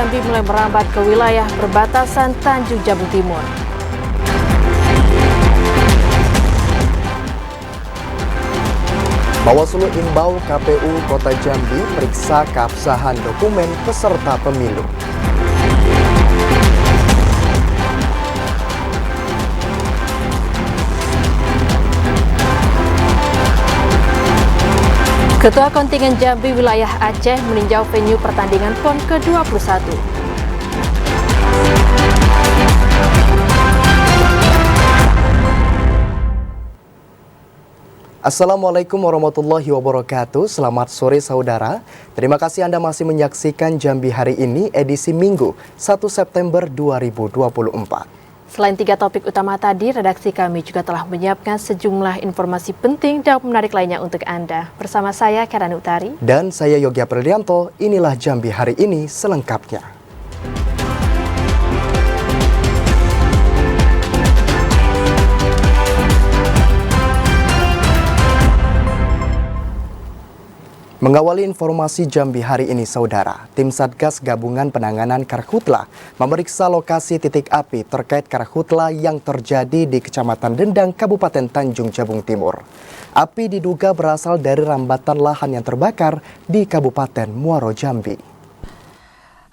Jambi mulai merambat ke wilayah perbatasan Tanjung Jabung Timur. Bawaslu imbau KPU Kota Jambi periksa keabsahan dokumen peserta pemilu. Ketua Kontingen Jambi Wilayah Aceh meninjau venue pertandingan PON ke-21. Assalamualaikum warahmatullahi wabarakatuh. Selamat sore saudara. Terima kasih Anda masih menyaksikan Jambi hari ini edisi Minggu 1 September 2024. Selain 3 topik utama tadi, redaksi kami juga telah menyiapkan sejumlah informasi penting dan menarik lainnya untuk Anda. Bersama saya, Karani Utari. Dan saya, Yogi Aprilianto. Inilah Jambi hari ini selengkapnya. Mengawali informasi Jambi hari ini, saudara, tim Satgas Gabungan Penanganan Karhutla memeriksa lokasi titik api terkait karhutla yang terjadi di Kecamatan Dendang, Kabupaten Tanjung Jabung Timur. Api diduga berasal dari rambatan lahan yang terbakar di Kabupaten Muaro Jambi.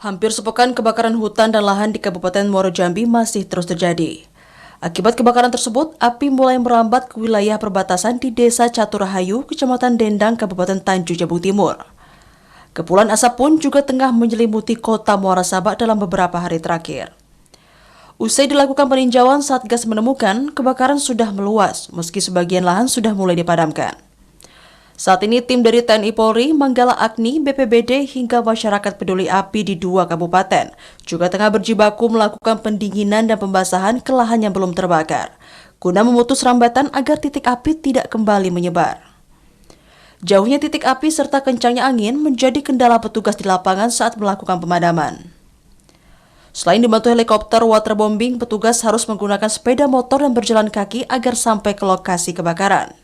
Hampir sepekan kebakaran hutan dan lahan di Kabupaten Muaro Jambi masih terus terjadi. Akibat kebakaran tersebut, api mulai merambat ke wilayah perbatasan di Desa Caturahayu, Kecamatan Dendang, Kabupaten Tanjung Jabung Timur. Kepulan asap pun juga tengah menyelimuti kota Muara Sabak dalam beberapa hari terakhir. Usai dilakukan peninjauan, Satgas menemukan kebakaran sudah meluas, meski sebagian lahan sudah mulai dipadamkan. Saat ini tim dari TNI Polri, Manggala Agni, BPBD, hingga masyarakat peduli api di 2 kabupaten juga tengah berjibaku melakukan pendinginan dan pembasahan ke lahan yang belum terbakar, guna memutus rambatan agar titik api tidak kembali menyebar. Jauhnya titik api serta kencangnya angin menjadi kendala petugas di lapangan saat melakukan pemadaman. Selain dibantu helikopter waterbombing, petugas harus menggunakan sepeda motor dan berjalan kaki agar sampai ke lokasi kebakaran.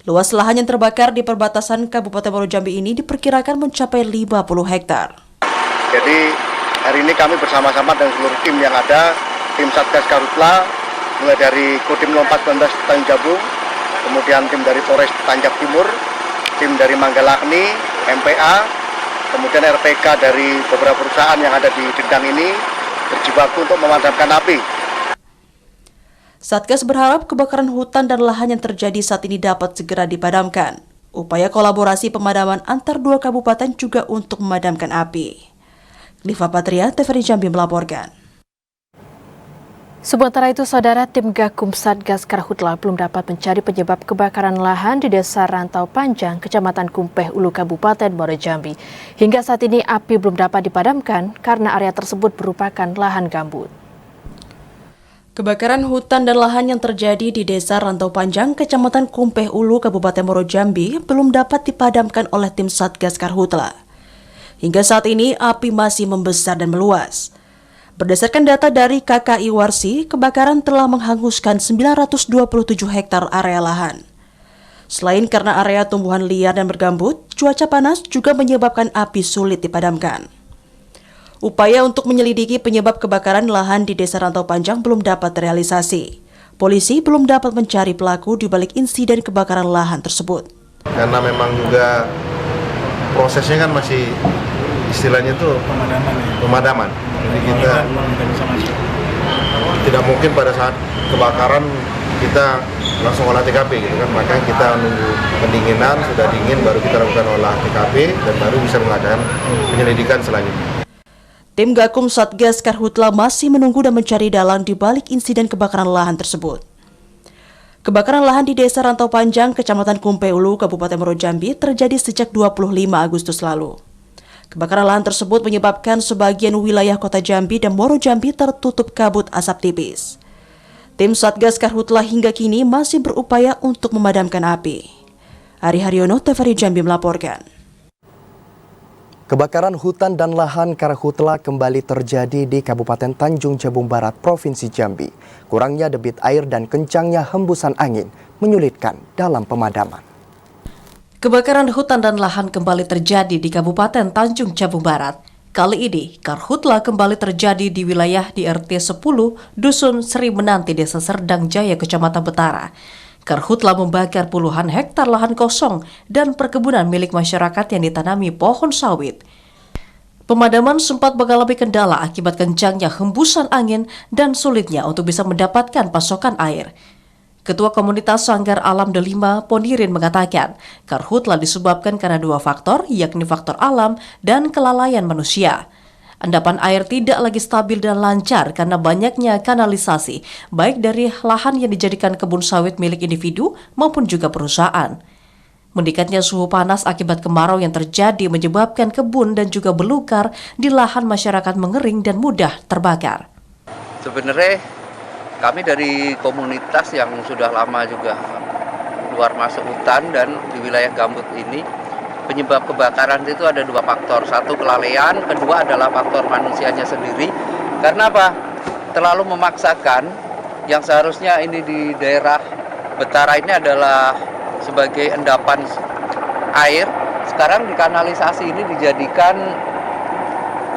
Luas lahan yang terbakar di perbatasan Kabupaten Muaro Jambi ini diperkirakan mencapai 50 hektar. Jadi hari ini kami bersama-sama dengan seluruh tim yang ada, tim Satgas Karhutla, mulai dari Kodim 04 Tanjung Jabung, kemudian tim dari Polres Tanjab Timur, tim dari Manggala Agni, MPA, kemudian RPK dari beberapa perusahaan yang ada di Dendang ini berjibaku untuk memadamkan api. Satgas berharap kebakaran hutan dan lahan yang terjadi saat ini dapat segera dipadamkan. Upaya kolaborasi pemadaman antar 2 kabupaten juga untuk memadamkan api. Liva Patria, TVRI Jambi melaporkan. Sementara itu, saudara, tim Gakum Satgas Karhutla belum dapat mencari penyebab kebakaran lahan di Desa Rantau Panjang, Kecamatan Kumpeh Ulu, Kabupaten Muaro Jambi. Hingga saat ini api belum dapat dipadamkan karena area tersebut merupakan lahan gambut. Kebakaran hutan dan lahan yang terjadi di Desa Rantau Panjang, Kecamatan Kumpeh Ulu, Kabupaten Muaro Jambi belum dapat dipadamkan oleh tim Satgas Karhutla. Hingga saat ini api masih membesar dan meluas. Berdasarkan data dari KKI Warsi, kebakaran telah menghanguskan 927 hektar area lahan. Selain karena area tumbuhan liar dan bergambut, cuaca panas juga menyebabkan api sulit dipadamkan. Upaya untuk menyelidiki penyebab kebakaran lahan di Desa Rantau Panjang belum dapat terrealisasi. Polisi belum dapat mencari pelaku di balik insiden kebakaran lahan tersebut. Karena memang juga prosesnya kan masih istilahnya itu pemadaman. Jadi kita tidak mungkin pada saat kebakaran kita langsung olah TKP gitu kan. Makanya kita nunggu pendinginan, sudah dingin baru kita lakukan olah TKP dan baru bisa mengadakan penyelidikan selanjutnya. Tim Gakum Satgas Karhutla masih menunggu dan mencari dalang di balik insiden kebakaran lahan tersebut. Kebakaran lahan di Desa Rantau Panjang, Kecamatan Kumpeh Ulu, Kabupaten Muaro Jambi terjadi sejak 25 Agustus lalu. Kebakaran lahan tersebut menyebabkan sebagian wilayah Kota Jambi dan Muaro Jambi tertutup kabut asap tipis. Tim Satgas Karhutla hingga kini masih berupaya untuk memadamkan api. Ari Haryono, TVRI Jambi melaporkan. Kebakaran hutan dan lahan Karhutla kembali terjadi di Kabupaten Tanjung Jabung Barat, Provinsi Jambi. Kurangnya debit air dan kencangnya hembusan angin menyulitkan dalam pemadaman. Kebakaran hutan dan lahan kembali terjadi di Kabupaten Tanjung Jabung Barat. Kali ini, karhutla kembali terjadi di wilayah di RT 10, Dusun Sri Menanti, Desa Serdang Jaya, Kecamatan Betara. Karhutla membakar puluhan hektar lahan kosong dan perkebunan milik masyarakat yang ditanami pohon sawit. Pemadaman sempat mengalami kendala akibat kencangnya hembusan angin dan sulitnya untuk bisa mendapatkan pasokan air. Ketua Komunitas Sanggar Alam Delima, Ponirin, mengatakan karhutla disebabkan karena dua faktor, yakni faktor alam dan kelalaian manusia. Endapan air tidak lagi stabil dan lancar karena banyaknya kanalisasi, baik dari lahan yang dijadikan kebun sawit milik individu maupun juga perusahaan. Meningkatnya suhu panas akibat kemarau yang terjadi menyebabkan kebun dan juga belukar di lahan masyarakat mengering dan mudah terbakar. Sebenarnya kami dari komunitas yang sudah lama juga keluar masuk hutan dan di wilayah gambut ini, penyebab kebakaran itu ada dua faktor. Satu, kelalaian, kedua adalah faktor manusianya sendiri. Karena apa? Terlalu memaksakan, yang seharusnya ini di daerah Betara ini adalah sebagai endapan air, sekarang di kanalisasi ini dijadikan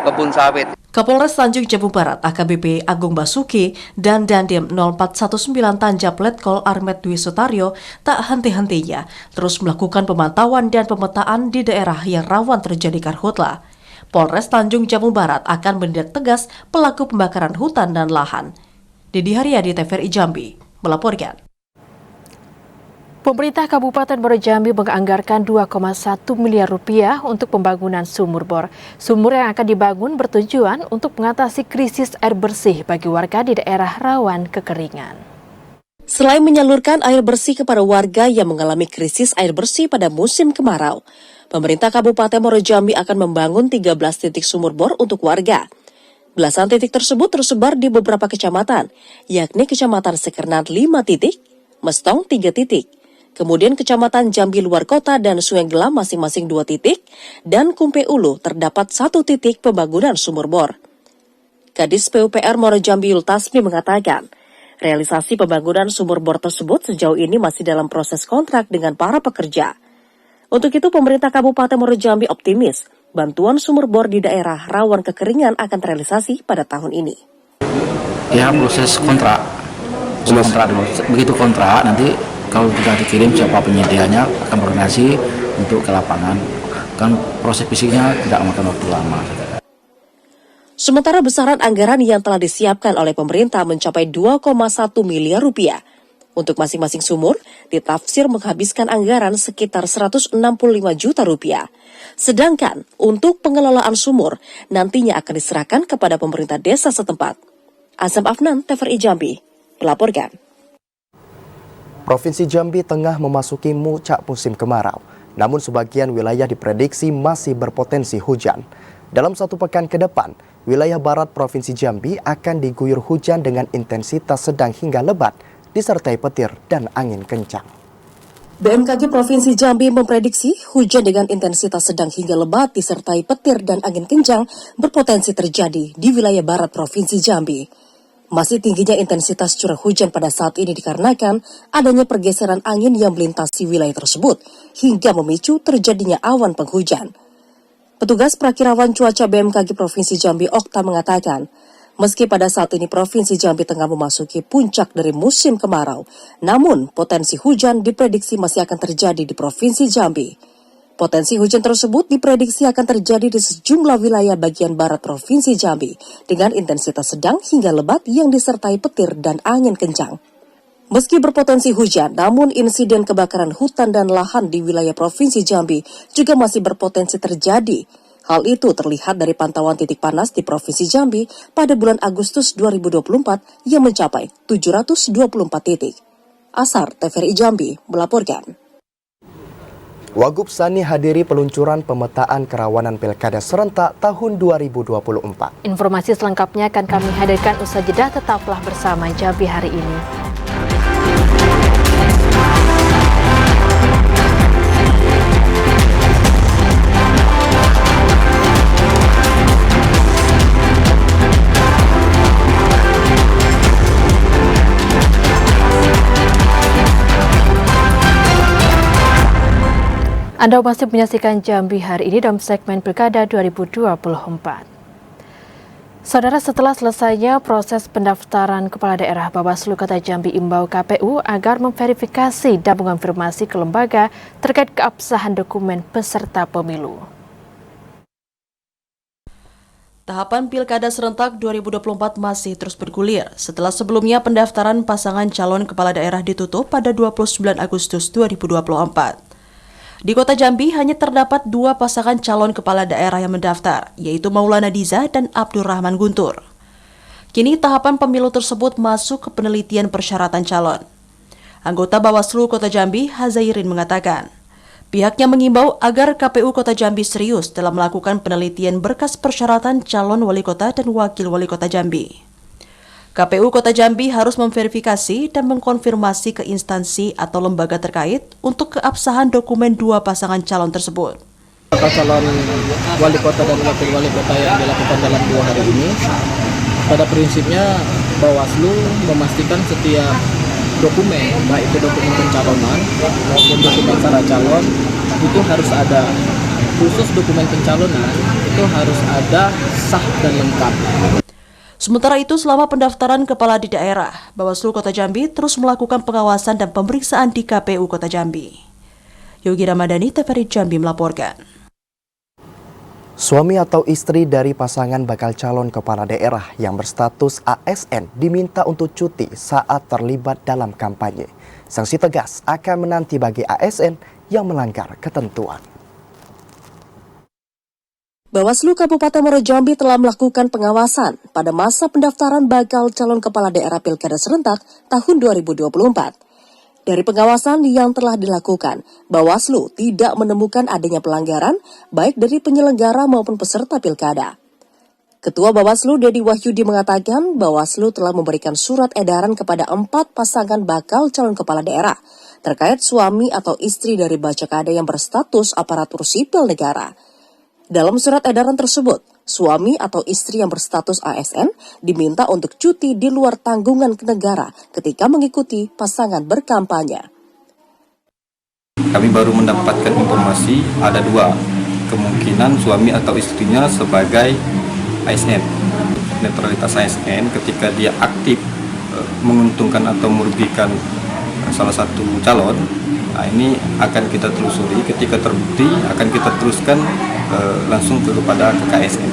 kebun sawit. Kapolres Tanjung Jabung Barat AKBP Agung Basuki dan Dandim 0419 Tanjab Letkol Armet Dwi Sutaryo tak henti-hentinya terus melakukan pemantauan dan pemetaan di daerah yang rawan terjadi karhutla. Polres Tanjung Jabung Barat akan menindak tegas pelaku pembakaran hutan dan lahan. Didi Haryadi, TVRI Jambi, melaporkan. Pemerintah Kabupaten Muaro Jambi menganggarkan 2,1 miliar rupiah untuk pembangunan sumur bor. Sumur yang akan dibangun bertujuan untuk mengatasi krisis air bersih bagi warga di daerah rawan kekeringan. Selain menyalurkan air bersih kepada warga yang mengalami krisis air bersih pada musim kemarau, pemerintah Kabupaten Muaro Jambi akan membangun 13 titik sumur bor untuk warga. Belasan titik tersebut tersebar di beberapa kecamatan, yakni Kecamatan Sekernat 5 titik, Mestong 3 titik, kemudian Kecamatan Jambi Luar Kota dan Sungai Gelam masing-masing 2 titik, dan Kumpe Ulu terdapat 1 titik pembangunan sumur bor. Kadis PUPR Muaro Jambi Yultasmi mengatakan, realisasi pembangunan sumur bor tersebut sejauh ini masih dalam proses kontrak dengan para pekerja. Untuk itu, pemerintah Kabupaten Muaro Jambi optimis bantuan sumur bor di daerah rawan kekeringan akan terrealisasi pada tahun ini. Ya, proses kontrak. Begitu kontrak, nanti kalau sudah dikirim siapa penyedianya akan koordinasi untuk ke lapangan. Kan proses fisiknya tidak memakan waktu lama. Sementara besaran anggaran yang telah disiapkan oleh pemerintah mencapai 2,1 miliar rupiah. Untuk masing-masing sumur, ditafsir menghabiskan anggaran sekitar 165 juta rupiah. Sedangkan untuk pengelolaan sumur, nantinya akan diserahkan kepada pemerintah desa setempat. Azam Afnan, TVRI Jambi, melaporkan. Provinsi Jambi tengah memasuki puncak musim kemarau, namun sebagian wilayah diprediksi masih berpotensi hujan. Dalam 1 pekan ke depan, wilayah barat Provinsi Jambi akan diguyur hujan dengan intensitas sedang hingga lebat, disertai petir dan angin kencang. BMKG Provinsi Jambi memprediksi hujan dengan intensitas sedang hingga lebat disertai petir dan angin kencang berpotensi terjadi di wilayah barat Provinsi Jambi. Masih tingginya intensitas curah hujan pada saat ini dikarenakan adanya pergeseran angin yang melintasi wilayah tersebut hingga memicu terjadinya awan penghujan. Petugas Prakirawan Cuaca BMKG Provinsi Jambi Okta mengatakan, meski pada saat ini Provinsi Jambi tengah memasuki puncak dari musim kemarau, namun potensi hujan diprediksi masih akan terjadi di Provinsi Jambi. Potensi hujan tersebut diprediksi akan terjadi di sejumlah wilayah bagian barat Provinsi Jambi dengan intensitas sedang hingga lebat yang disertai petir dan angin kencang. Meski berpotensi hujan, namun insiden kebakaran hutan dan lahan di wilayah Provinsi Jambi juga masih berpotensi terjadi. Hal itu terlihat dari pantauan titik panas di Provinsi Jambi pada bulan Agustus 2024 yang mencapai 724 titik. Asar, TVRI Jambi, melaporkan. Wagub Sani hadiri peluncuran pemetaan kerawanan Pilkada serentak tahun 2024. Informasi selengkapnya akan kami hadirkan usai jeda, tetaplah bersama Jambi hari ini. Anda masih menyaksikan Jambi hari ini dalam segmen Pilkada 2024. Saudara, setelah selesainya proses pendaftaran kepala daerah, Bawaslu Kota Jambi imbau KPU agar memverifikasi dan mengonfirmasi ke lembaga terkait keabsahan dokumen peserta pemilu. Tahapan Pilkada Serentak 2024 masih terus bergulir setelah sebelumnya pendaftaran pasangan calon kepala daerah ditutup pada 29 Agustus 2024. Di Kota Jambi hanya terdapat 2 pasangan calon kepala daerah yang mendaftar, yaitu Maulana Diza dan Abdurrahman Guntur. Kini tahapan pemilu tersebut masuk ke penelitian persyaratan calon. Anggota Bawaslu Kota Jambi, Hazairin, mengatakan, pihaknya mengimbau agar KPU Kota Jambi serius dalam melakukan penelitian berkas persyaratan calon wali kota dan wakil wali kota Jambi. KPU Kota Jambi harus memverifikasi dan mengkonfirmasi ke instansi atau lembaga terkait untuk keabsahan dokumen 2 pasangan calon tersebut. Bakal calon wali kota dan wakil wali kota yang dilakukan dalam 2 hari ini, pada prinsipnya Bawaslu memastikan setiap dokumen, baik itu dokumen pencalonan maupun dokumen syarat calon, itu harus ada. Khusus dokumen pencalonan itu harus ada sah dan lengkap. Sementara itu, selama pendaftaran kepala di daerah, Bawaslu Kota Jambi terus melakukan pengawasan dan pemeriksaan di KPU Kota Jambi. Yogi Ramadhani, TVRI Jambi melaporkan. Suami atau istri dari pasangan bakal calon kepala daerah yang berstatus ASN diminta untuk cuti saat terlibat dalam kampanye. Sanksi tegas akan menanti bagi ASN yang melanggar ketentuan. Bawaslu Kabupaten Muaro Jambi telah melakukan pengawasan pada masa pendaftaran bakal calon kepala daerah Pilkada Serentak tahun 2024. Dari pengawasan yang telah dilakukan, Bawaslu tidak menemukan adanya pelanggaran baik dari penyelenggara maupun peserta pilkada. Ketua Bawaslu Dedi Wahyudi mengatakan Bawaslu telah memberikan surat edaran kepada 4 pasangan bakal calon kepala daerah terkait suami atau istri dari bacakada yang berstatus aparatur sipil negara. Dalam surat edaran tersebut, suami atau istri yang berstatus ASN diminta untuk cuti di luar tanggungan negara ketika mengikuti pasangan berkampanye. Kami baru mendapatkan informasi ada 2 kemungkinan suami atau istrinya sebagai ASN. Netralitas ASN ketika dia aktif menguntungkan atau merugikan salah satu calon, nah ini akan kita telusuri. Ketika terbukti akan kita teruskan langsung kepada KSN.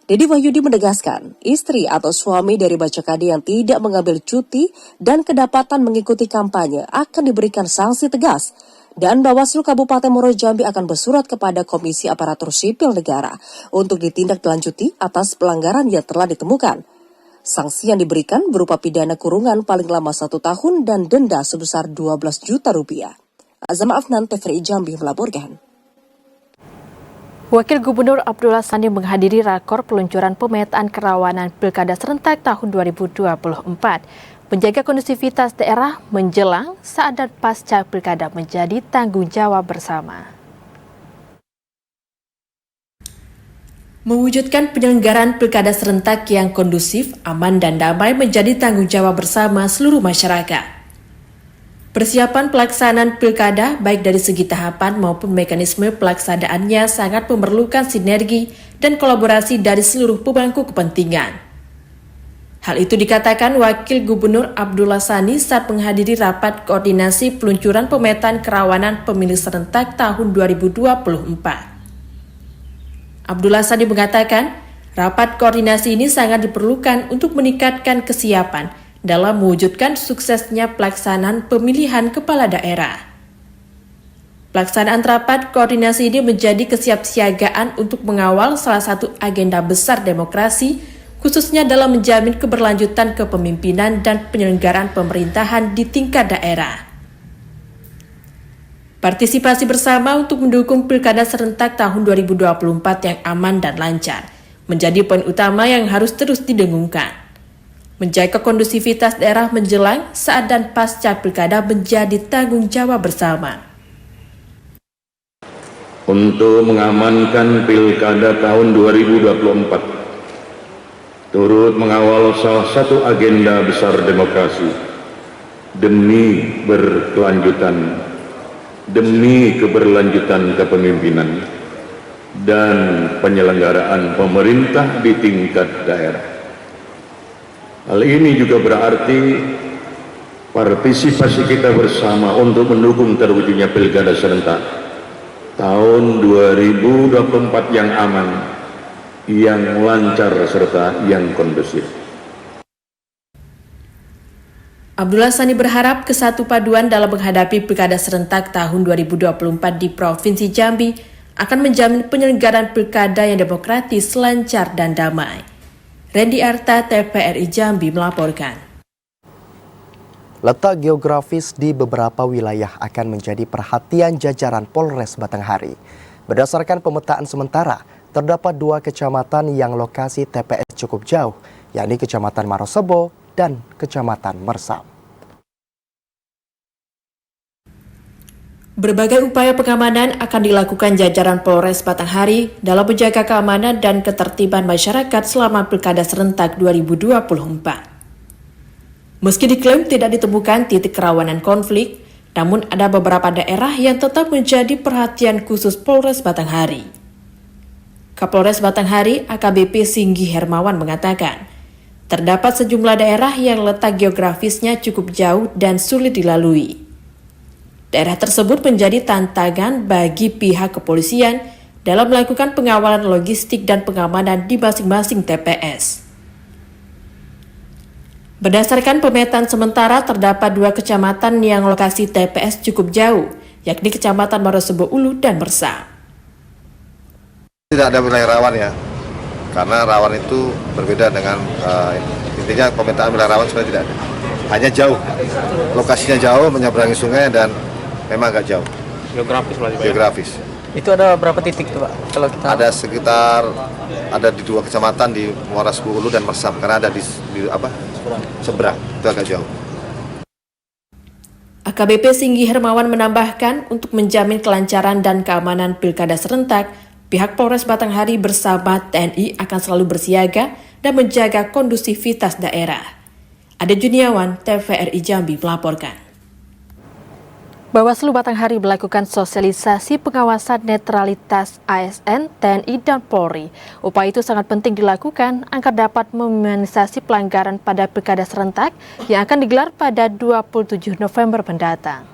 Dedi Wahyudi menegaskan, istri atau suami dari bacakada yang tidak mengambil cuti dan kedapatan mengikuti kampanye akan diberikan sanksi tegas. Dan Bawaslu Kabupaten Muaro Jambi akan bersurat kepada Komisi Aparatur Sipil Negara untuk ditindaklanjuti atas pelanggaran yang telah ditemukan. Sanksi yang diberikan berupa pidana kurungan paling lama 1 tahun dan denda sebesar 12 juta rupiah. Azama Afnan, TVRI Jambi melaporkan. Wakil Gubernur Abdullah Sani menghadiri rakor peluncuran pemetaan kerawanan Pilkada Serentak tahun 2024. Menjaga kondusivitas daerah menjelang saat dan pasca Pilkada menjadi tanggung jawab bersama. Mewujudkan penyelenggaraan Pilkada Serentak yang kondusif, aman, dan damai menjadi tanggung jawab bersama seluruh masyarakat. Persiapan pelaksanaan pilkada baik dari segi tahapan maupun mekanisme pelaksanaannya sangat memerlukan sinergi dan kolaborasi dari seluruh pemangku kepentingan. Hal itu dikatakan Wakil Gubernur Abdullah Sani saat menghadiri rapat koordinasi peluncuran pemetaan kerawanan pemilu serentak tahun 2024. Abdullah Sani mengatakan, rapat koordinasi ini sangat diperlukan untuk meningkatkan kesiapan dalam mewujudkan suksesnya pelaksanaan pemilihan kepala daerah. Pelaksanaan rapat koordinasi ini menjadi kesiapsiagaan untuk mengawal salah satu agenda besar demokrasi, khususnya dalam menjamin keberlanjutan kepemimpinan dan penyelenggaraan pemerintahan di tingkat daerah. Partisipasi bersama untuk mendukung Pilkada Serentak tahun 2024 yang aman dan lancar menjadi poin utama yang harus terus didengungkan. Menjaga kondusivitas daerah menjelang saat dan pasca pilkada menjadi tanggung jawab bersama. Untuk mengamankan pilkada tahun 2024, turut mengawal salah satu agenda besar demokrasi demi berkelanjutan demi keberlanjutan kepemimpinan dan penyelenggaraan pemerintah di tingkat daerah. Hal ini juga berarti partisipasi kita bersama untuk mendukung terwujudnya Pilkada serentak tahun 2024 yang aman, yang lancar serta yang kondusif. Abdullah Sani berharap kesatu paduan dalam menghadapi Pilkada serentak tahun 2024 di Provinsi Jambi akan menjamin penyelenggaraan pilkada yang demokratis, lancar, dan damai. Randy Arta, TVRI Jambi melaporkan. Letak geografis di beberapa wilayah akan menjadi perhatian jajaran Polres Batanghari. Berdasarkan pemetaan sementara, terdapat 2 kecamatan yang lokasi TPS cukup jauh, yakni Kecamatan Marosebo dan Kecamatan Mersam. Berbagai upaya pengamanan akan dilakukan jajaran Polres Batanghari dalam menjaga keamanan dan ketertiban masyarakat selama Pilkada serentak 2024. Meski diklaim tidak ditemukan titik kerawanan konflik, namun ada beberapa daerah yang tetap menjadi perhatian khusus Polres Batanghari. Kapolres Batanghari AKBP Singgi Hermawan mengatakan, terdapat sejumlah daerah yang letak geografisnya cukup jauh dan sulit dilalui. Daerah tersebut menjadi tantangan bagi pihak kepolisian dalam melakukan pengawalan logistik dan pengamanan di masing-masing TPS. Berdasarkan pemetaan sementara, terdapat 2 kecamatan yang lokasi TPS cukup jauh, yakni Kecamatan Marosebo Ulu dan Mersam. Tidak ada wilayah rawan ya, karena rawan itu berbeda dengan intinya pemetaan wilayah rawan sebenarnya tidak ada. Hanya jauh, lokasinya jauh, menyeberangi sungai dan memang agak jauh. Geografis. Itu ada berapa titik tuh Pak? Kalau kita ada sekitar di 2 kecamatan di Marosebo Ulu dan Mersam, karena ada di seberang, itu agak jauh. AKBP Singgi Hermawan menambahkan untuk menjamin kelancaran dan keamanan Pilkada serentak, pihak Polres Batanghari bersama TNI akan selalu bersiaga dan menjaga kondusivitas daerah. Ade Juniawan, TVRI Jambi melaporkan. Bawaslu Batanghari melakukan sosialisasi pengawasan netralitas ASN, TNI, dan Polri. Upaya itu sangat penting dilakukan agar dapat meminimalisasi pelanggaran pada Pilkada serentak yang akan digelar pada 27 November mendatang.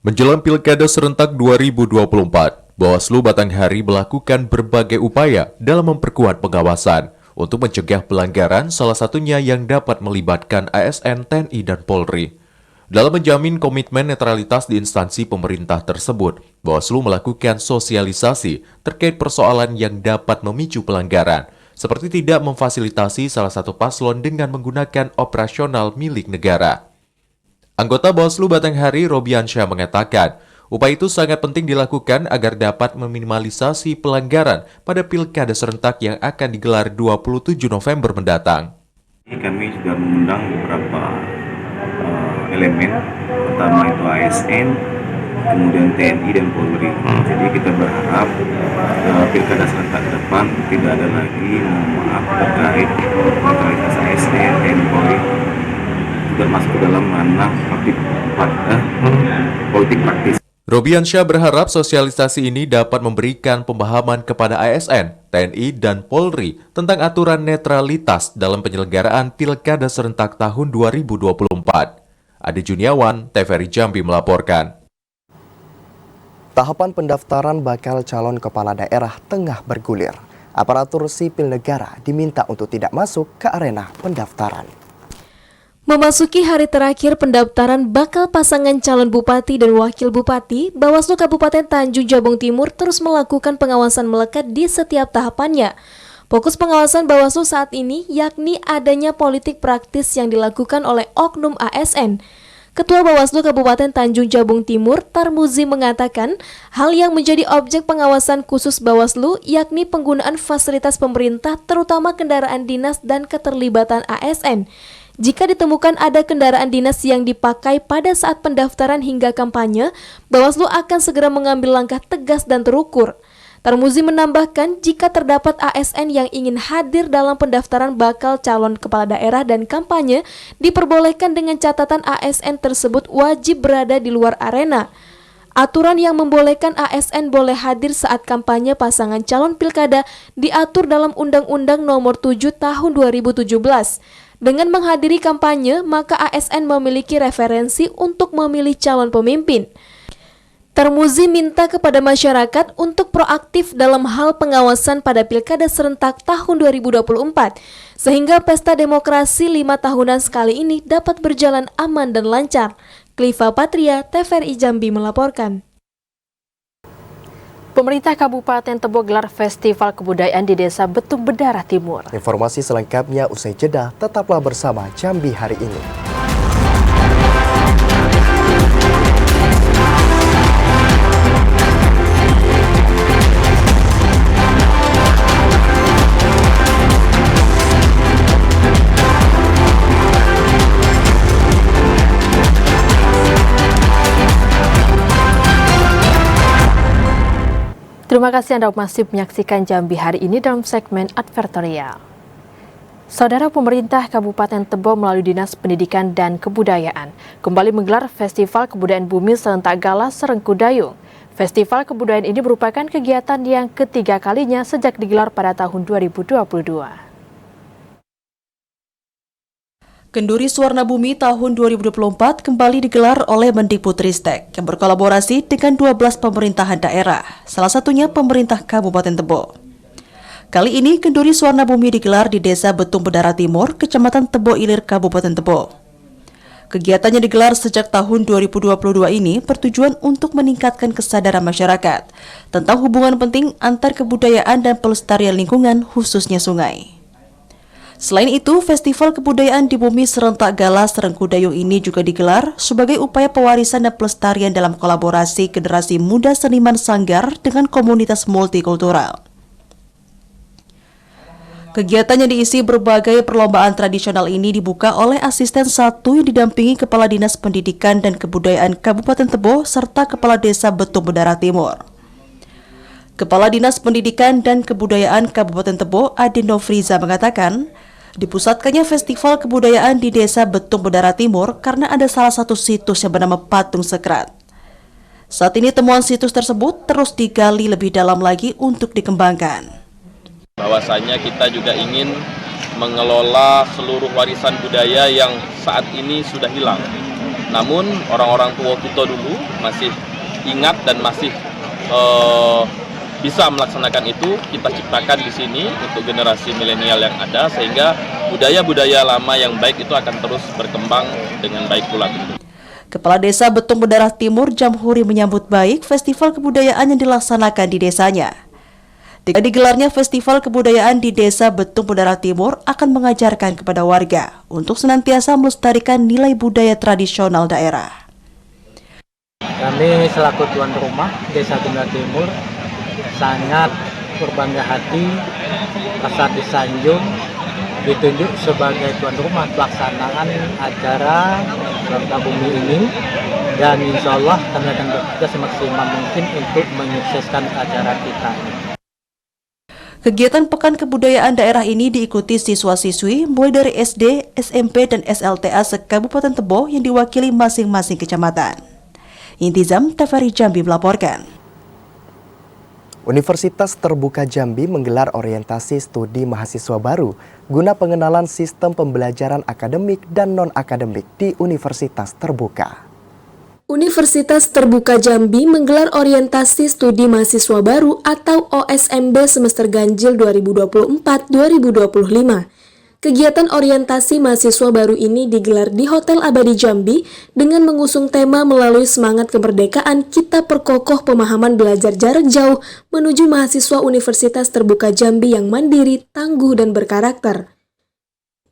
Menjelang Pilkada serentak 2024, Bawaslu Batanghari melakukan berbagai upaya dalam memperkuat pengawasan untuk mencegah pelanggaran, salah satunya yang dapat melibatkan ASN, TNI, dan Polri. Dalam menjamin komitmen netralitas di instansi pemerintah tersebut, Bawaslu melakukan sosialisasi terkait persoalan yang dapat memicu pelanggaran, seperti tidak memfasilitasi salah satu paslon dengan menggunakan operasional milik negara. Anggota Bawaslu Batanghari Robiansyah mengatakan, upaya itu sangat penting dilakukan agar dapat meminimalisasi pelanggaran pada Pilkada serentak yang akan digelar 27 November mendatang. Kami sudah mengundang beberapa elemen, pertama itu ASN, kemudian TNI dan Polri. Jadi kita berharap Pilkada serentak ke depan tidak ada lagi terkait netralitas ASN, TNI, Polri tidak masuk ke dalam ranah politik praktis. Robiansyah berharap sosialisasi ini dapat memberikan pemahaman kepada ASN, TNI, dan Polri tentang aturan netralitas dalam penyelenggaraan Pilkada serentak tahun 2024. Ade Juniawan, TVRI Jambi melaporkan. Tahapan pendaftaran bakal calon kepala daerah tengah bergulir. Aparatur sipil negara diminta untuk tidak masuk ke arena pendaftaran. Memasuki hari terakhir pendaftaran bakal pasangan calon bupati dan wakil bupati, Bawaslu Kabupaten Tanjung Jabung Timur terus melakukan pengawasan melekat di setiap tahapannya. Fokus pengawasan Bawaslu saat ini yakni adanya politik praktis yang dilakukan oleh oknum ASN. Ketua Bawaslu Kabupaten Tanjung Jabung Timur, Tarmuzi, mengatakan hal yang menjadi objek pengawasan khusus Bawaslu yakni penggunaan fasilitas pemerintah terutama kendaraan dinas dan keterlibatan ASN. Jika ditemukan ada kendaraan dinas yang dipakai pada saat pendaftaran hingga kampanye, Bawaslu akan segera mengambil langkah tegas dan terukur. Tarmuzi menambahkan jika terdapat ASN yang ingin hadir dalam pendaftaran bakal calon kepala daerah dan kampanye, diperbolehkan dengan catatan ASN tersebut wajib berada di luar arena. Aturan yang membolehkan ASN boleh hadir saat kampanye pasangan calon pilkada diatur dalam Undang-Undang Nomor 7 Tahun 2017. Dengan menghadiri kampanye, maka ASN memiliki referensi untuk memilih calon pemimpin. Tarmuzi minta kepada masyarakat untuk proaktif dalam hal pengawasan pada Pilkada Serentak tahun 2024, sehingga pesta demokrasi 5 tahunan sekali ini dapat berjalan aman dan lancar. Kliva Patria, TVRI Jambi melaporkan. Pemerintah Kabupaten Tebo gelar Festival Kebudayaan di Desa Betung Bedara Timur. Informasi selengkapnya usai jeda, tetaplah bersama Jambi Hari Ini. Terima kasih Anda masih menyaksikan Jambi Hari Ini dalam segmen advertorial. Saudara, pemerintah Kabupaten Tebo melalui Dinas Pendidikan dan Kebudayaan kembali menggelar Festival Kebudayaan Bumi Serentak Gala Serengkudayung. Festival kebudayaan ini merupakan kegiatan yang ketiga kalinya sejak digelar pada tahun 2022. Kenduri Suwarna Bumi tahun 2024 kembali digelar oleh Mendikbudristek yang berkolaborasi dengan 12 pemerintahan daerah, salah satunya pemerintah Kabupaten Tebo. Kali ini Kenduri Suwarna Bumi digelar di Desa Betung Bedara Timur, Kecamatan Tebo Ilir, Kabupaten Tebo. Kegiatannya digelar sejak tahun 2022 ini bertujuan untuk meningkatkan kesadaran masyarakat tentang hubungan penting antar kebudayaan dan pelestarian lingkungan, khususnya sungai. Selain itu, Festival Kebudayaan di Bumi Serentak Gala Serengkudayung ini juga digelar sebagai upaya pewarisan dan pelestarian dalam kolaborasi generasi muda seniman Sanggar dengan komunitas multikultural. Kegiatannya diisi berbagai perlombaan tradisional ini dibuka oleh asisten 1 yang didampingi Kepala Dinas Pendidikan dan Kebudayaan Kabupaten Tebo serta Kepala Desa Betung Bedara Timur. Kepala Dinas Pendidikan dan Kebudayaan Kabupaten Tebo, Ade Nofriza mengatakan, dipusatkannya Festival Kebudayaan di Desa Betung Bedara Timur karena ada salah satu situs yang bernama Patung Sekrat. Saat ini temuan situs tersebut terus digali lebih dalam lagi untuk dikembangkan. Bahwasanya kita juga ingin mengelola seluruh warisan budaya yang saat ini sudah hilang. Namun orang-orang tua kita dulu masih ingat dan masih bisa melaksanakan itu. Kita ciptakan di sini untuk generasi milenial yang ada, sehingga budaya-budaya lama yang baik itu akan terus berkembang dengan baik pula. Kepala Desa Betung Bedara Timur, Jamhuri, menyambut baik festival kebudayaan yang dilaksanakan di desanya. Dengan digelarnya Festival Kebudayaan di Desa Betung Bedara Timur akan mengajarkan kepada warga untuk senantiasa melestarikan nilai budaya tradisional daerah. Kami selaku tuan rumah Desa Bedara Timur sangat berbangga hati, rasa disanjung, ditunjuk sebagai tuan rumah pelaksanaan acara Serentak Bumi ini, dan insya Allah kami akan bekerja semaksimal mungkin untuk menyukseskan acara kita. Kegiatan Pekan Kebudayaan Daerah ini diikuti siswa-siswi mulai dari SD, SMP, dan SLTA se-Kabupaten Tebo yang diwakili masing-masing kecamatan. Intizam, TVRI Jambi melaporkan. Universitas Terbuka Jambi menggelar orientasi studi mahasiswa baru guna pengenalan sistem pembelajaran akademik dan non-akademik di Universitas Terbuka. Universitas Terbuka Jambi menggelar orientasi studi mahasiswa baru atau OSMB semester ganjil 2024-2025. Kegiatan orientasi mahasiswa baru ini digelar di Hotel Abadi Jambi dengan mengusung tema melalui semangat kemerdekaan kita perkokoh pemahaman belajar jarak jauh menuju mahasiswa Universitas Terbuka Jambi yang mandiri, tangguh, dan berkarakter.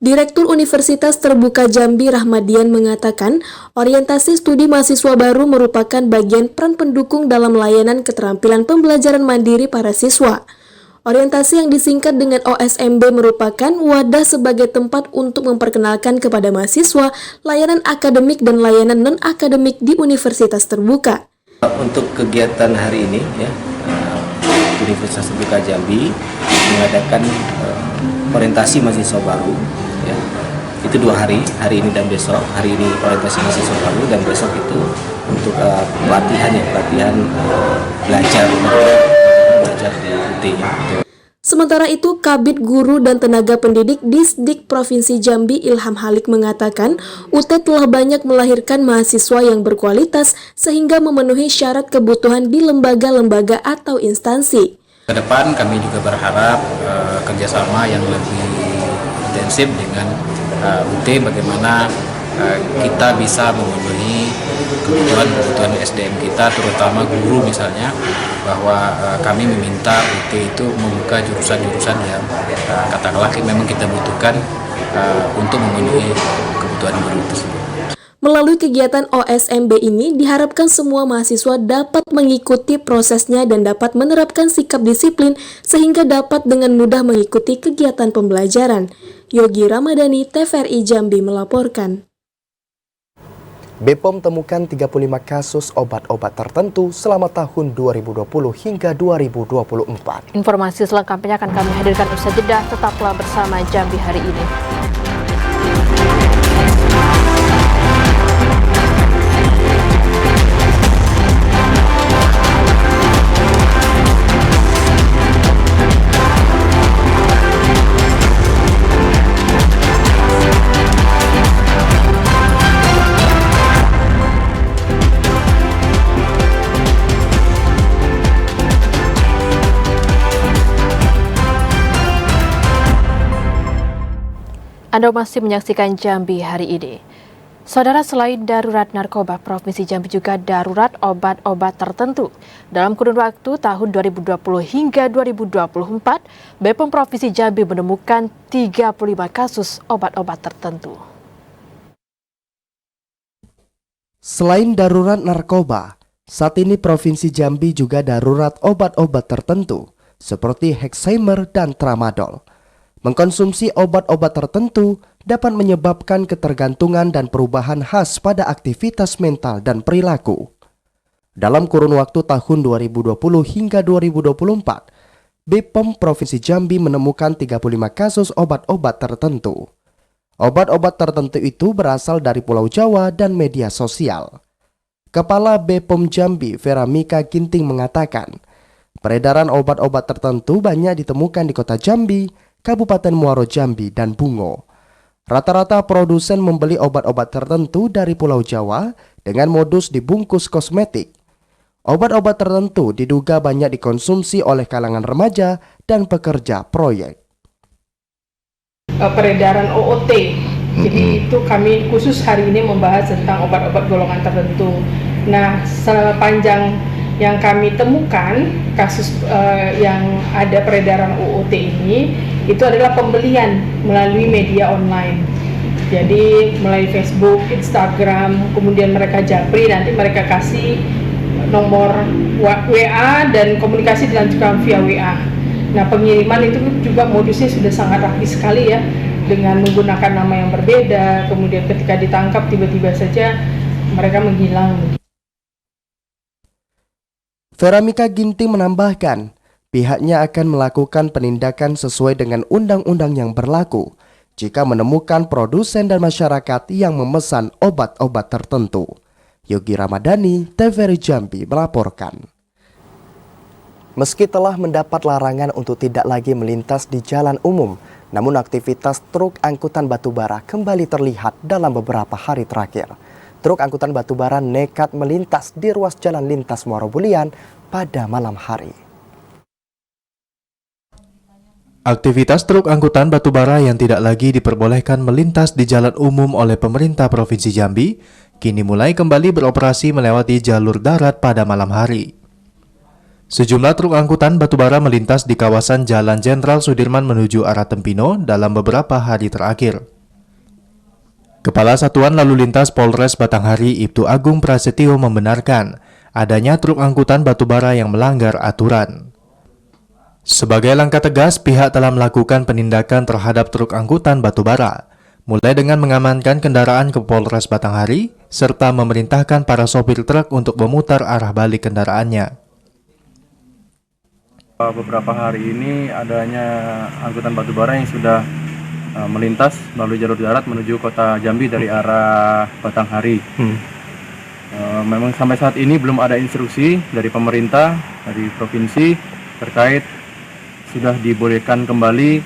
Direktur Universitas Terbuka Jambi Rahmadian mengatakan, orientasi studi mahasiswa baru merupakan bagian peran pendukung dalam layanan keterampilan pembelajaran mandiri para siswa. Orientasi yang disingkat dengan OSMB merupakan wadah sebagai tempat untuk memperkenalkan kepada mahasiswa layanan akademik dan layanan non-akademik di Universitas Terbuka. Untuk kegiatan hari ini, Universitas Terbuka Jambi mengadakan orientasi mahasiswa baru, ya. Itu 2 hari, hari ini dan besok. Hari ini orientasi mahasiswa baru dan besok itu untuk pelatihan belajar di UT. Sementara itu, Kabid Guru dan Tenaga Pendidik Disdik Provinsi Jambi Ilham Halik mengatakan, UT telah banyak melahirkan mahasiswa yang berkualitas sehingga memenuhi syarat kebutuhan di lembaga-lembaga atau instansi. Ke depan kami juga berharap kerjasama yang lebih intensif dengan UT, bagaimana kita bisa memenuhi kebutuhan SDM kita, terutama guru misalnya, bahwa kami meminta UT itu membuka jurusan-jurusan yang katakanlah memang kita butuhkan untuk memenuhi kebutuhan guru tersebut. Melalui kegiatan OSMB ini, diharapkan semua mahasiswa dapat mengikuti prosesnya dan dapat menerapkan sikap disiplin sehingga dapat dengan mudah mengikuti kegiatan pembelajaran. Yogi Ramadhani, TVRI Jambi melaporkan. BPOM temukan 35 kasus obat-obat tertentu selama tahun 2020 hingga 2024. Informasi selengkapnya akan kami hadirkan usai jeda. Tetaplah bersama Jambi hari ini. Anda masih menyaksikan Jambi hari ini. Saudara, selain darurat narkoba, Provinsi Jambi juga darurat obat-obat tertentu. Dalam kurun waktu tahun 2020 hingga 2024, BPOM Provinsi Jambi menemukan 35 kasus obat-obat tertentu. Selain darurat narkoba, saat ini Provinsi Jambi juga darurat obat-obat tertentu seperti Hexheimer dan Tramadol. Mengkonsumsi obat-obat tertentu dapat menyebabkan ketergantungan dan perubahan khas pada aktivitas mental dan perilaku. Dalam kurun waktu tahun 2020 hingga 2024, BPOM Provinsi Jambi menemukan 35 kasus obat-obat tertentu. Obat-obat tertentu itu berasal dari Pulau Jawa dan media sosial. Kepala BPOM Jambi, Veramika Ginting mengatakan, peredaran obat-obat tertentu banyak ditemukan di Kota Jambi, Kabupaten Muaro Jambi, dan Bungo. Rata-rata produsen membeli obat-obat tertentu dari Pulau Jawa dengan modus dibungkus kosmetik. Obat-obat tertentu diduga banyak dikonsumsi oleh kalangan remaja dan pekerja proyek. Peredaran OOT, jadi itu kami khusus hari ini membahas tentang obat-obat golongan tertentu. Nah, sepanjang yang kami temukan kasus yang ada peredaran OOT ini, itu adalah pembelian melalui media online. Jadi melalui Facebook, Instagram, kemudian mereka japri, nanti mereka kasih nomor WA dan komunikasi dilanjutkan via WA. Nah, pengiriman itu juga modusnya sudah sangat rapi sekali ya, dengan menggunakan nama yang berbeda, kemudian ketika ditangkap tiba-tiba saja mereka menghilang. Veramika Ginting menambahkan, pihaknya akan melakukan penindakan sesuai dengan undang-undang yang berlaku jika menemukan produsen dan masyarakat yang memesan obat-obat tertentu. Yogi Ramadhani, TVRI Jambi melaporkan. Meski telah mendapat larangan untuk tidak lagi melintas di jalan umum, namun aktivitas truk angkutan batubara kembali terlihat dalam beberapa hari terakhir. Truk angkutan batubara nekat melintas di ruas jalan lintas Muaro Bulian pada malam hari. Aktivitas truk angkutan batubara yang tidak lagi diperbolehkan melintas di jalan umum oleh pemerintah Provinsi Jambi, kini mulai kembali beroperasi melewati jalur darat pada malam hari. Sejumlah truk angkutan batubara melintas di kawasan Jalan Jenderal Sudirman menuju arah Tempino dalam beberapa hari terakhir. Kepala Satuan Lalu Lintas Polres Batanghari Ibtu Agung Prasetyo membenarkan adanya truk angkutan batubara yang melanggar aturan. Sebagai langkah tegas, pihak telah melakukan penindakan terhadap truk angkutan batubara, mulai dengan mengamankan kendaraan ke Polres Batanghari, serta memerintahkan para sopir truk untuk memutar arah balik kendaraannya. Beberapa hari ini adanya angkutan batubara yang sudah melintas melalui jalur darat menuju kota Jambi dari arah Batanghari. Memang sampai saat ini belum ada instruksi dari pemerintah, dari provinsi terkait sudah dibolehkan kembali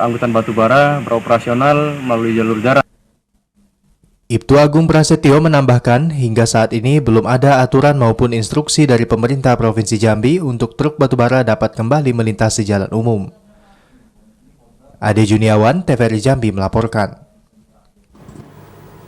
angkutan batubara beroperasional melalui jalur darat. Ibtu Agung Prasetyo menambahkan, hingga saat ini belum ada aturan maupun instruksi dari pemerintah Provinsi Jambi untuk truk batubara dapat kembali melintasi jalan umum. Ade Juniawan, TVRI Jambi melaporkan.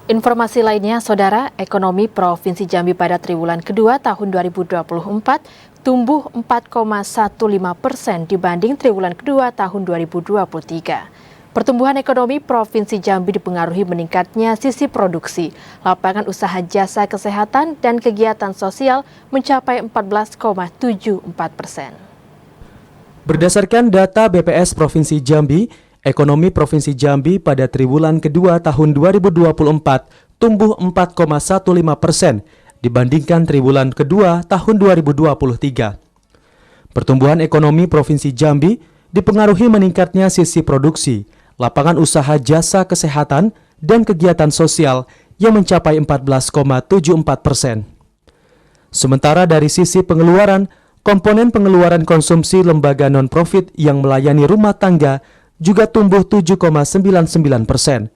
Informasi lainnya, Saudara, ekonomi Provinsi Jambi pada triwulan kedua tahun 2024 tumbuh 4,15% dibanding triwulan kedua tahun 2023. Pertumbuhan ekonomi Provinsi Jambi dipengaruhi meningkatnya sisi produksi, lapangan usaha jasa kesehatan, dan kegiatan sosial mencapai 14,74%. Berdasarkan data BPS Provinsi Jambi, ekonomi Provinsi Jambi pada triwulan kedua tahun 2024 tumbuh 4,15% dibandingkan triwulan kedua tahun 2023. Pertumbuhan ekonomi Provinsi Jambi dipengaruhi meningkatnya sisi produksi, lapangan usaha jasa kesehatan, dan kegiatan sosial yang mencapai 14,74%. Sementara dari sisi pengeluaran, komponen pengeluaran konsumsi lembaga non-profit yang melayani rumah tangga juga tumbuh 7,99%.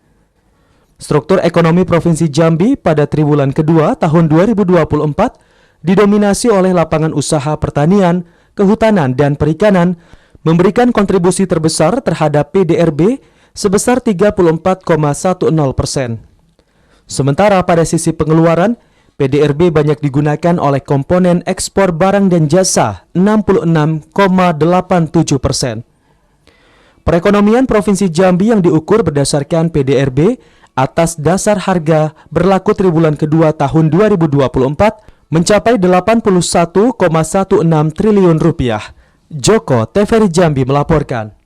Struktur ekonomi Provinsi Jambi pada triwulan kedua tahun 2024 didominasi oleh lapangan usaha pertanian, kehutanan, dan perikanan, memberikan kontribusi terbesar terhadap PDRB sebesar 34,10%. Sementara pada sisi pengeluaran, PDRB banyak digunakan oleh komponen ekspor barang dan jasa 66,87%. Perekonomian Provinsi Jambi yang diukur berdasarkan PDRB atas dasar harga berlaku triwulan kedua tahun 2024 mencapai 81,16 triliun rupiah. Joko, TVRI Jambi melaporkan.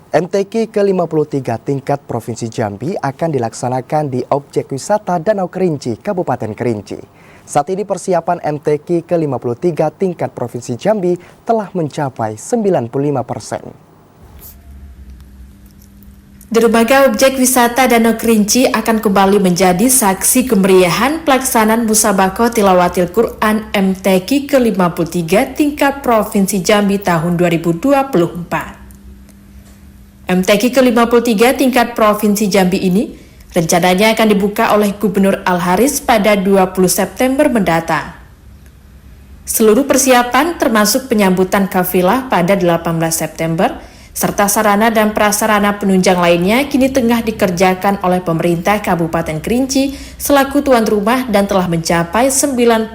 MTQ ke-53 tingkat Provinsi Jambi akan dilaksanakan di objek wisata Danau Kerinci, Kabupaten Kerinci. Saat ini persiapan MTQ ke-53 tingkat Provinsi Jambi telah mencapai 95%. Dermaga objek wisata Danau Kerinci akan kembali menjadi saksi kemeriahan pelaksanaan Musabaqah Tilawatil Quran MTQ ke-53 tingkat Provinsi Jambi tahun 2024. MTQ ke-53 tingkat Provinsi Jambi ini rencananya akan dibuka oleh Gubernur Al-Haris pada 20 September mendatang. Seluruh persiapan termasuk penyambutan kafilah pada 18 September, serta sarana dan prasarana penunjang lainnya kini tengah dikerjakan oleh pemerintah Kabupaten Kerinci selaku tuan rumah dan telah mencapai 95%.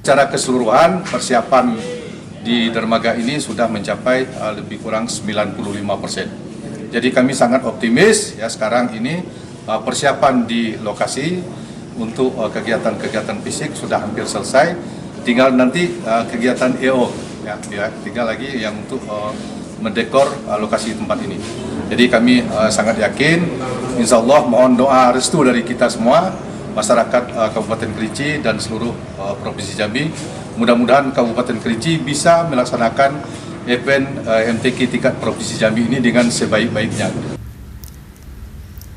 Secara keseluruhan persiapan di dermaga ini sudah mencapai lebih kurang 95%. Jadi kami sangat optimis ya sekarang ini persiapan di lokasi untuk kegiatan-kegiatan fisik sudah hampir selesai. Tinggal nanti kegiatan EO ya, tinggal lagi yang untuk mendekor lokasi tempat ini. Jadi kami sangat yakin, insya Allah mohon doa restu dari kita semua, masyarakat Kabupaten Kerinci dan seluruh Provinsi Jambi. Mudah-mudahan Kabupaten Kerinci bisa melaksanakan event MTQ tingkat Provinsi Jambi ini dengan sebaik-baiknya.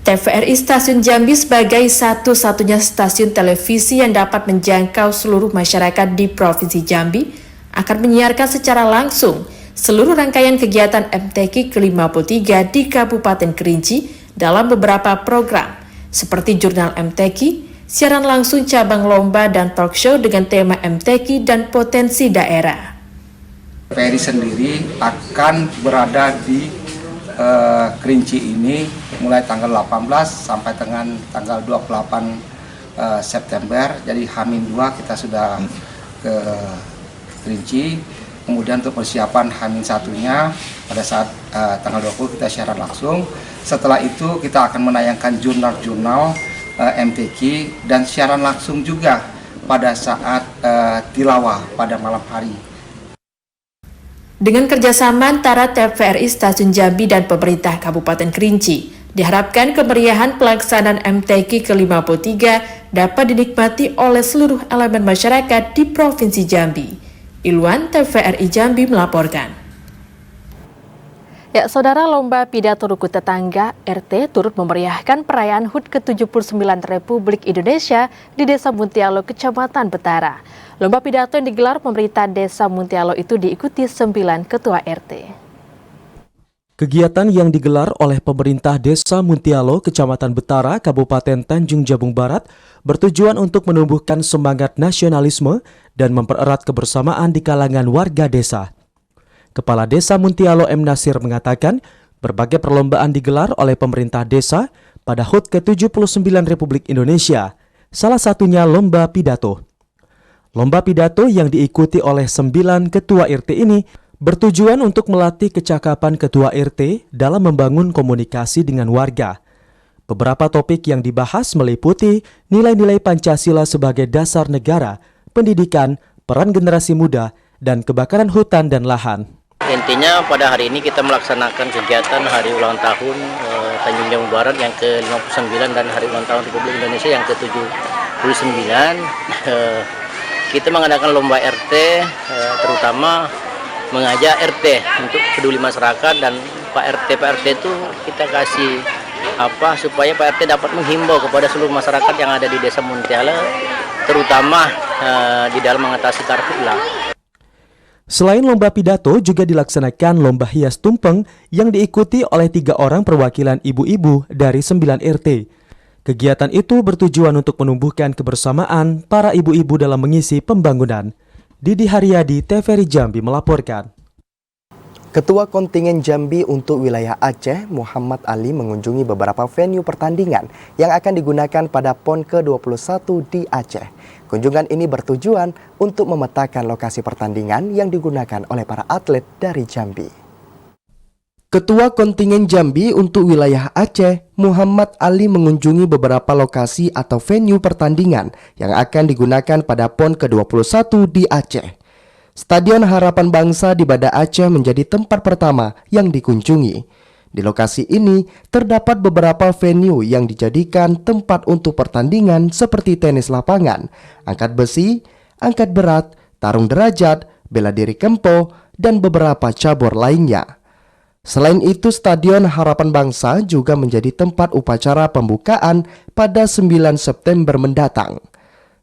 TVRI Stasiun Jambi sebagai satu-satunya stasiun televisi yang dapat menjangkau seluruh masyarakat di Provinsi Jambi akan menyiarkan secara langsung seluruh rangkaian kegiatan MTQ ke-53 di Kabupaten Kerinci dalam beberapa program seperti Jurnal MTQ, siaran langsung cabang lomba, dan talk show dengan tema MTQ dan potensi daerah. TVRI sendiri akan berada di Kerinci ini mulai tanggal 18 sampai dengan tanggal 28 September. Jadi H-2 kita sudah ke Kerinci. Kemudian untuk persiapan H-1-nya pada saat tanggal 20 kita siaran langsung. Setelah itu kita akan menayangkan jurnal-jurnal MTQ dan siaran langsung juga pada saat tilawah pada malam hari. Dengan kerjasama antara TVRI Stasiun Jambi dan pemerintah Kabupaten Kerinci, Diharapkan kemeriahan pelaksanaan MTQ ke-53 dapat dinikmati oleh seluruh elemen masyarakat di Provinsi Jambi. Ilwan, TVRI Jambi melaporkan. Ya, Saudara, Lomba Pidato Rukun Tetangga RT turut memeriahkan perayaan HUT ke-79 Republik Indonesia di Desa Muntialo, Kecamatan Betara. Lomba pidato yang digelar pemerintah Desa Muntialo itu diikuti 9 ketua RT. Kegiatan yang digelar oleh pemerintah Desa Muntialo, Kecamatan Betara, Kabupaten Tanjung Jabung Barat, bertujuan untuk menumbuhkan semangat nasionalisme dan mempererat kebersamaan di kalangan warga desa. Kepala Desa Muntialo M. Nasir mengatakan, berbagai perlombaan digelar oleh pemerintah desa pada HUT ke-79 Republik Indonesia, salah satunya Lomba Pidato. Lomba Pidato yang diikuti oleh 9 ketua RT ini bertujuan untuk melatih kecakapan ketua RT dalam membangun komunikasi dengan warga. Beberapa topik yang dibahas meliputi nilai-nilai Pancasila sebagai dasar negara, pendidikan, peran generasi muda, dan kebakaran hutan dan lahan. Intinya pada hari ini kita melaksanakan kegiatan hari ulang tahun Tanjung Jabung Barat yang ke-59 dan hari ulang tahun Republik Indonesia yang ke-79. Kita mengadakan lomba RT, terutama mengajak RT untuk peduli masyarakat, dan Pak RT itu kita kasih supaya Pak RT dapat menghimbau kepada seluruh masyarakat yang ada di Desa Muntialo, terutama di dalam mengatasi karhutla. Selain lomba pidato, juga dilaksanakan lomba hias tumpeng yang diikuti oleh 3 orang perwakilan ibu-ibu dari 9 RT. Kegiatan itu bertujuan untuk menumbuhkan kebersamaan para ibu-ibu dalam mengisi pembangunan. Didi Haryadi, TVRI Jambi melaporkan. Ketua Kontingen Jambi untuk wilayah Aceh, Muhammad Ali, mengunjungi beberapa venue pertandingan yang akan digunakan pada PON ke-21 di Aceh. Kunjungan ini bertujuan untuk memetakan lokasi pertandingan yang digunakan oleh para atlet dari Jambi. Ketua Kontingen Jambi untuk wilayah Aceh, Muhammad Ali, mengunjungi beberapa lokasi atau venue pertandingan yang akan digunakan pada PON ke-21 di Aceh. Stadion Harapan Bangsa di Banda Aceh menjadi tempat pertama yang dikunjungi. Di lokasi ini terdapat beberapa venue yang dijadikan tempat untuk pertandingan seperti tenis lapangan, angkat besi, angkat berat, tarung derajat, bela diri kempo, dan beberapa cabur lainnya. Selain itu, Stadion Harapan Bangsa juga menjadi tempat upacara pembukaan pada 9 September mendatang.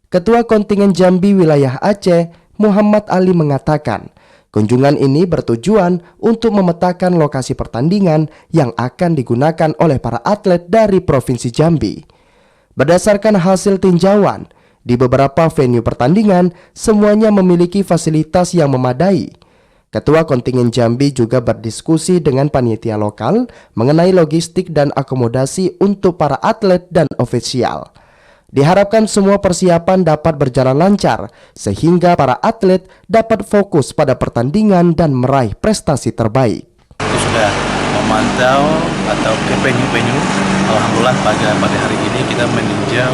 Ketua Kontingen Jambi wilayah Aceh, Muhammad Ali, mengatakan, kunjungan ini bertujuan untuk memetakan lokasi pertandingan yang akan digunakan oleh para atlet dari Provinsi Jambi. Berdasarkan hasil tinjauan, di beberapa venue pertandingan semuanya memiliki fasilitas yang memadai. Ketua Kontingen Jambi juga berdiskusi dengan panitia lokal mengenai logistik dan akomodasi untuk para atlet dan ofisial. Diharapkan semua persiapan dapat berjalan lancar sehingga para atlet dapat fokus pada pertandingan dan meraih prestasi terbaik. Itu sudah memantau atau ke venue-venue. Alhamdulillah pada hari ini kita meninjau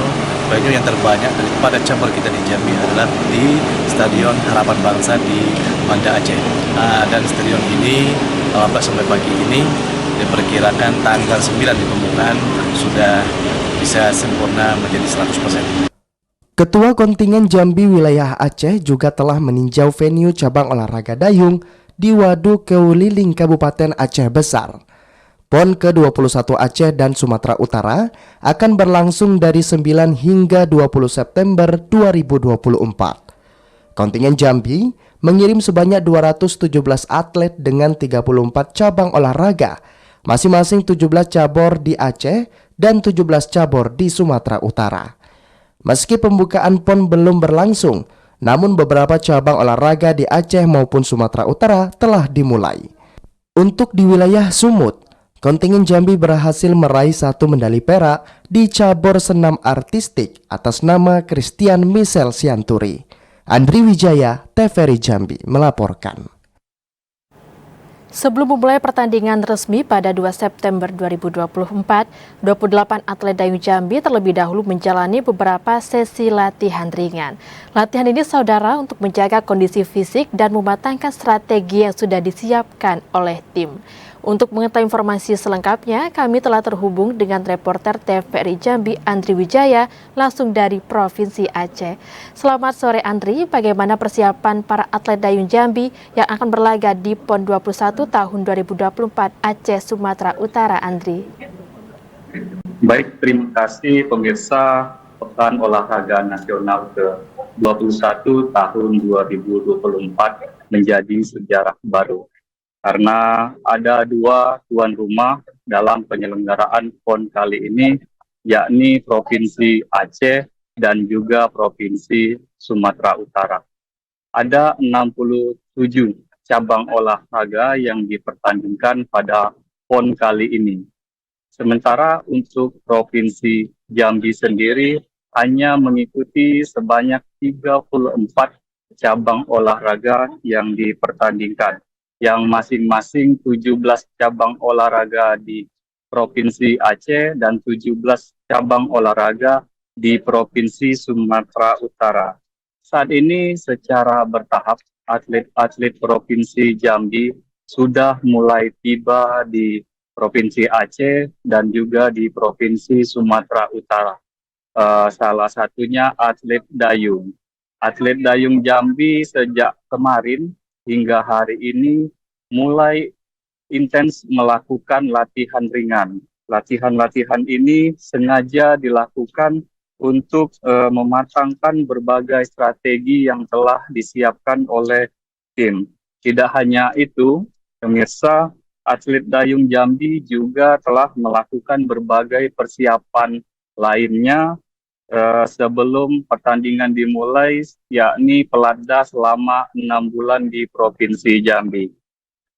venue yang terbanyak daripada cabur kita di Jambi adalah di Stadion Harapan Bangsa di Banda Aceh. Dan stadion ini lambat sampai pagi ini diperkirakan tanggal 9 di pembukaan sudah bisa sempurna menjadi 100%. Ketua Kontingen Jambi wilayah Aceh juga telah meninjau venue cabang olahraga dayung di Waduk Keuliling Kabupaten Aceh Besar. PON ke-21 Aceh dan Sumatera Utara akan berlangsung dari 9 hingga 20 September 2024. Kontingen Jambi mengirim sebanyak 217 atlet dengan 34 cabang olahraga, masing-masing 17 cabur di Aceh dan 17 cabur di Sumatera Utara. Meski pembukaan PON belum berlangsung, namun beberapa cabang olahraga di Aceh maupun Sumatera Utara telah dimulai. Untuk di wilayah Sumut, kontingen Jambi berhasil meraih 1 medali perak di cabur senam artistik atas nama Christian Michel Sianturi. Andri Wijaya, TVRI Jambi melaporkan. Sebelum memulai pertandingan resmi pada 2 September 2024, 28 atlet dayung Jambi terlebih dahulu menjalani beberapa sesi latihan ringan. Latihan ini, Saudara, untuk menjaga kondisi fisik dan mematangkan strategi yang sudah disiapkan oleh tim. Untuk mengetahui informasi selengkapnya, kami telah terhubung dengan reporter TVRI Jambi Andri Wijaya langsung dari Provinsi Aceh. Selamat sore Andri, bagaimana persiapan para atlet dayung Jambi yang akan berlaga di PON 21 tahun 2024 Aceh Sumatera Utara, Andri? Baik, terima kasih pemirsa Pekan Olahraga Nasional ke-21 tahun 2024 menjadi sejarah baru. Karena ada dua tuan rumah dalam penyelenggaraan PON kali ini, yakni Provinsi Aceh dan juga Provinsi Sumatera Utara. Ada 67 cabang olahraga yang dipertandingkan pada PON kali ini. Sementara untuk Provinsi Jambi sendiri hanya mengikuti sebanyak 34 cabang olahraga yang dipertandingkan, yang masing-masing 17 cabang olahraga di Provinsi Aceh dan 17 cabang olahraga di Provinsi Sumatera Utara. Saat ini secara bertahap atlet-atlet Provinsi Jambi sudah mulai tiba di Provinsi Aceh dan juga di Provinsi Sumatera Utara. Salah satunya atlet dayung. Atlet dayung Jambi sejak kemarin hingga hari ini mulai intens melakukan latihan ringan. Latihan-latihan ini sengaja dilakukan untuk mematangkan berbagai strategi yang telah disiapkan oleh tim. Tidak hanya itu, pemirsa, atlet dayung Jambi juga telah melakukan berbagai persiapan lainnya sebelum pertandingan dimulai, yakni pelatnas selama 6 bulan di Provinsi Jambi.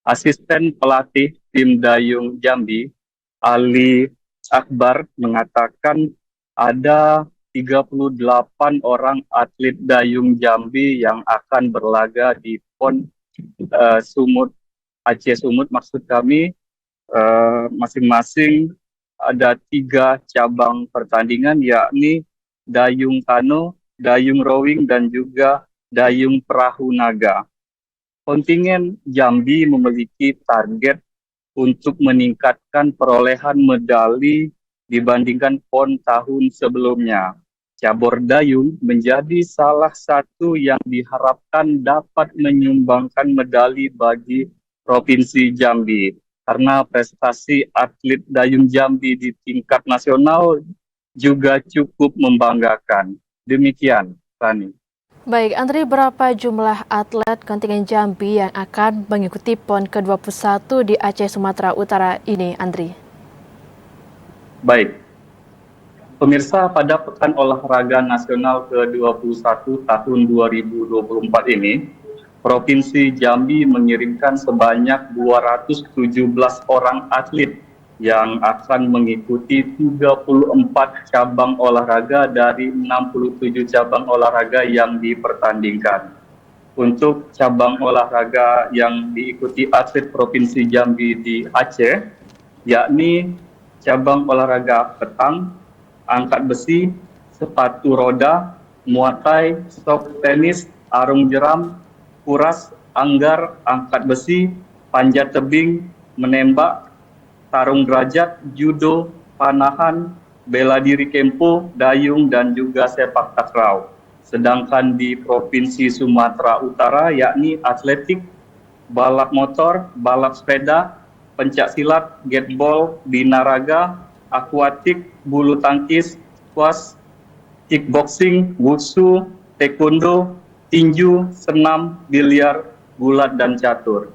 Asisten pelatih tim dayung Jambi, Ali Akbar, mengatakan ada 38 orang atlet dayung Jambi yang akan berlaga di PON Aceh Sumut, maksud kami, masing-masing ada 3 cabang pertandingan, yakni dayung kano, dayung rowing, dan juga dayung perahu naga. Kontingen Jambi memiliki target untuk meningkatkan perolehan medali dibandingkan PON tahun sebelumnya. Cabur dayung menjadi salah satu yang diharapkan dapat menyumbangkan medali bagi Provinsi Jambi, karena prestasi atlet dayung Jambi di tingkat nasional juga cukup membanggakan. Demikian, Rani. Baik, Andri, berapa jumlah atlet kontingen Jambi yang akan mengikuti PON ke-21 di Aceh Sumatera Utara ini, Andri? Baik, pemirsa, pada Pekan Olahraga Nasional ke-21 tahun 2024 ini, Provinsi Jambi mengirimkan sebanyak 217 orang atlet yang akan mengikuti 34 cabang olahraga dari 67 cabang olahraga yang dipertandingkan. Untuk cabang olahraga yang diikuti atlet Provinsi Jambi di Aceh, yakni cabang olahraga petang, angkat besi, sepatu roda, muay thai, stok tenis, arung jeram, kuras, anggar, angkat besi, panjat tebing, menembak, tarung derajat, judo, panahan, bela diri kempo, dayung, dan juga sepak takraw. Sedangkan di Provinsi Sumatera Utara, yakni atletik, balap motor, balap sepeda, pencak silat, gateball, binaraga, akuatik, bulu tangkis, squash, kickboxing, wushu, taekwondo, tinju, senam, biliar, gulat, dan catur.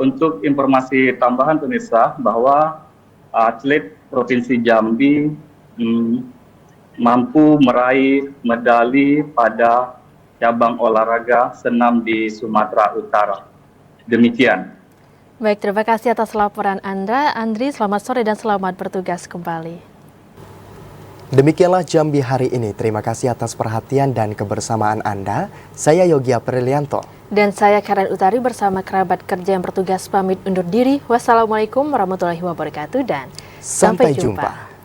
Untuk informasi tambahan pemirsa, bahwa atlet Provinsi Jambi mampu meraih medali pada cabang olahraga senam di Sumatera Utara. Demikian. Baik, terima kasih atas laporan Anda, Andri. Selamat sore dan selamat bertugas kembali. Demikianlah Jambi hari ini. Terima kasih atas perhatian dan kebersamaan Anda. Saya Yogi Aprilianto. Dan saya Karen Utari bersama kerabat kerja yang bertugas pamit undur diri. Wassalamualaikum warahmatullahi wabarakatuh dan sampai jumpa.